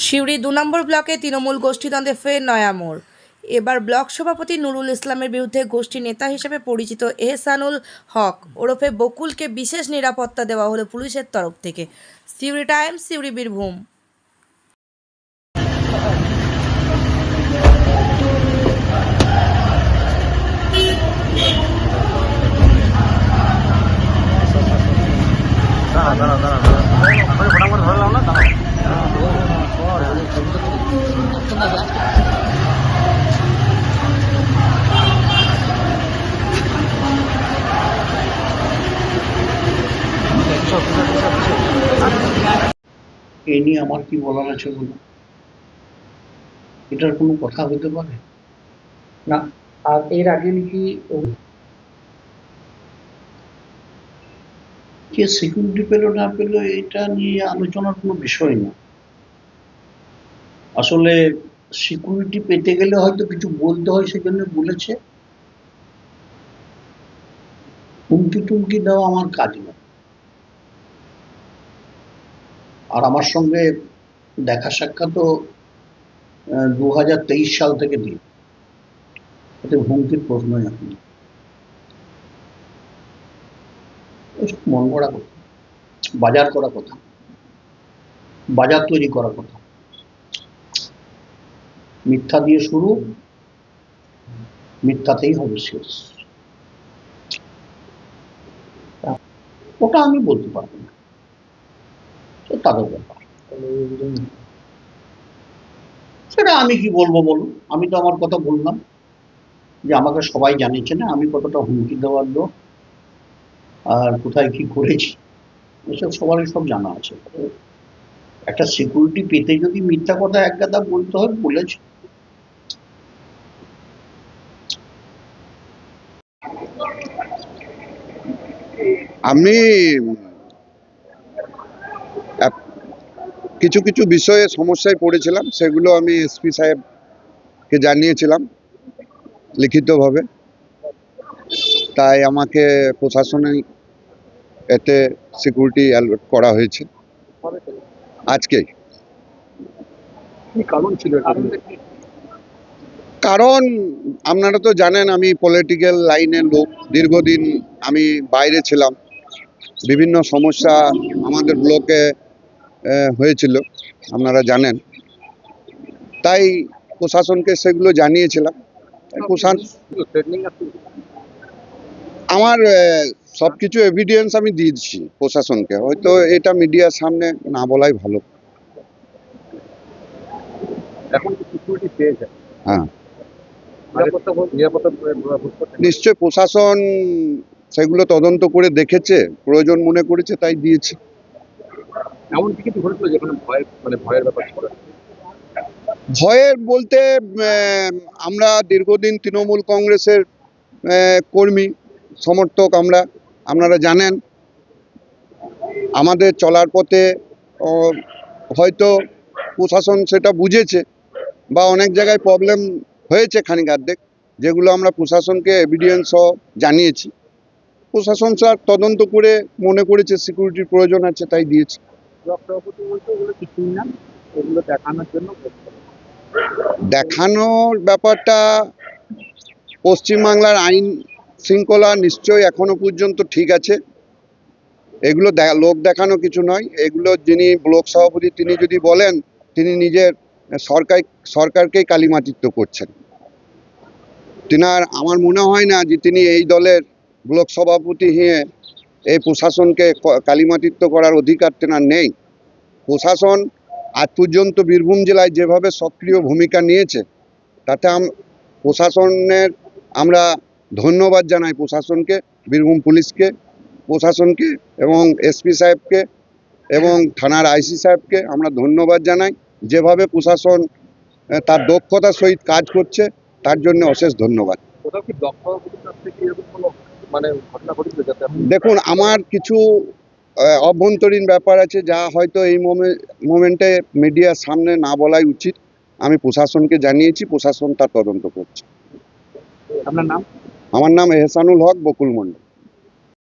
সিউড়ি ২ নম্বর ব্লকে তৃণমূল গোষ্ঠীদ্বন্দ্বে ফের নয়া মোড়। এবার ব্লক সভাপতি নুরুল ইসলামের বিরুদ্ধে গোষ্ঠী নেতা হিসেবে পরিচিত এহসানুল হক ওরফে বকুলকে বিশেষ নিরাপত্তা দেওয়া হলো পুলিশের তরফ থেকে। সিউড়ি টাইমস, সিউড়ি, বীরভূম। এই নিয়ে আমার কি বলার আছে বলুন? এটার কোনো কথা হতে পারে না। আর এর আগে নাকি কে সিকিউরিটি পেল না পেল এটা নিয়ে আলোচনার কোনো বিষয় না। আসলে সিকিউরিটি পেতে গেলে হয়তো কিছু বলতে হয়, সেজন্য বলেছে। হুমকি টুমকি দেওয়া আমার কাজ না। আর আমার সঙ্গে দেখা সাক্ষাৎও 2023 সাল থেকে দিই, এতে হুমকির প্রশ্নই আসে না। মন গড়া কথা, বাজার করা কথা, বাজার তৈরি করা কথা। মিথ্যা দিয়ে শুরু, মিথ্যাতেই হবে শেষ। ওটা আমি বলতে পারবো না, তাদের ব্যাপার। সেটা আমি কি বলবো বলুন? আমি তো আমার কথা বললাম যে আমাকে সবাই জানিয়েছে না আমি কতটা হুমকি দেওয়ার লোক আর কোথায় কি করেছি, এসব সবারই সব জানা আছে। একটা সিকিউরিটি পেতে যদি মিথ্যা কথা এক গাদা বলতে হয়, বলেছে। আমি কিছু কিছু বিষয়ে সমস্যায় পড়েছিলাম, সেগুলো আমি এসপি সাহেবকে জানিয়েছিলাম লিখিতভাবে। তাই আমাকে প্রশাসনিক এতে সিকিউরিটি অ্যালট করা হয়েছে আজকেই। কারণ ছিল, কারণ আপনারা তো জানেন আমি পলিটিক্যাল লাইনের লোক, দীর্ঘদিন আমি বাইরে ছিলাম, বিভিন্ন সমস্যা আমাদের ব্লকে হয়েছিল আপনারা জানেন। তাই প্রশাসনকে সেগুলো জানিয়েছিলাম। আমার সবকিছু এভিডেন্স আমি দিয়েছি প্রশাসনকে, হয়তো এটা মিডিয়ার সামনে না বলাই ভালো। এখন সিকিউরিটি পেয়েছে। হ্যাঁ, নিশ্চয় প্রশাসন সেগুলো তদন্ত করে দেখেছে, প্রয়োজন মনে করেছে, তাই দিয়েছে। এমন কিছু ঘটেছিল যেখানে ভয়ের ব্যাপার ছিল? ভয়ের বলতে আমরা দীর্ঘদিন তৃণমূল কংগ্রেসের কর্মী সমর্থক। আপনারা জানেন আমাদের চলার পথে হয়তো প্রশাসন সেটা বুঝেছে বা অনেক জায়গায় প্রবলেম হয়েছে খানিক আর্ধেক, যেগুলো আমরা প্রশাসনকে এভিডেন্স সহ জানিয়েছি। প্রশাসন স্যার তদন্ত করে মনে করেছে সিকিউরিটির প্রয়োজন আছে, তাই দিয়েছে। দেখানোর ব্যাপারটা পশ্চিমবাংলার আইন শৃঙ্খলা নিশ্চয়ই এখনো পর্যন্ত ঠিক আছে। এগুলো লোক দেখানো কিছু নয়। এগুলো যিনি ব্লক সভাপতি তিনি যদি বলেন, তিনি নিজের সরকারকেই কালিমাটিত্ব করছেন। আমার মনে হয় না যে তিনি এই দলের ব্লক সভাপতি হয়ে এই প্রশাসনকে কালিমাটিত্ব করার অধিকার তেনার নেই। প্রশাসন আজ পর্যন্ত বীরভূম জেলায় যেভাবে সক্রিয় ভূমিকা নিয়েছে, তাতে প্রশাসনের আমরা ধন্যবাদ জানাই। প্রশাসনকে, বীরভূম পুলিশকে, প্রশাসনকে এবং এসপি সাহেবকে এবং থানার আইসি সাহেবকে আমরা ধন্যবাদ জানাই। যেভাবে প্রশাসন তার দক্ষতার সহিত কাজ করছে, তার জন্য অশেষ ধন্যবাদ। দেখুন, আমার কিছু অভ্যন্তরীণ ব্যাপার আছে যা হয়তো এই মোমেন্টে মিডিয়ার সামনে না বলাই উচিত। আমি প্রশাসনকে জানিয়েছি, প্রশাসন তার তদন্ত করছে। আপনার নাম? আমার নাম এহসানুল হক, বকুল মন্ডল।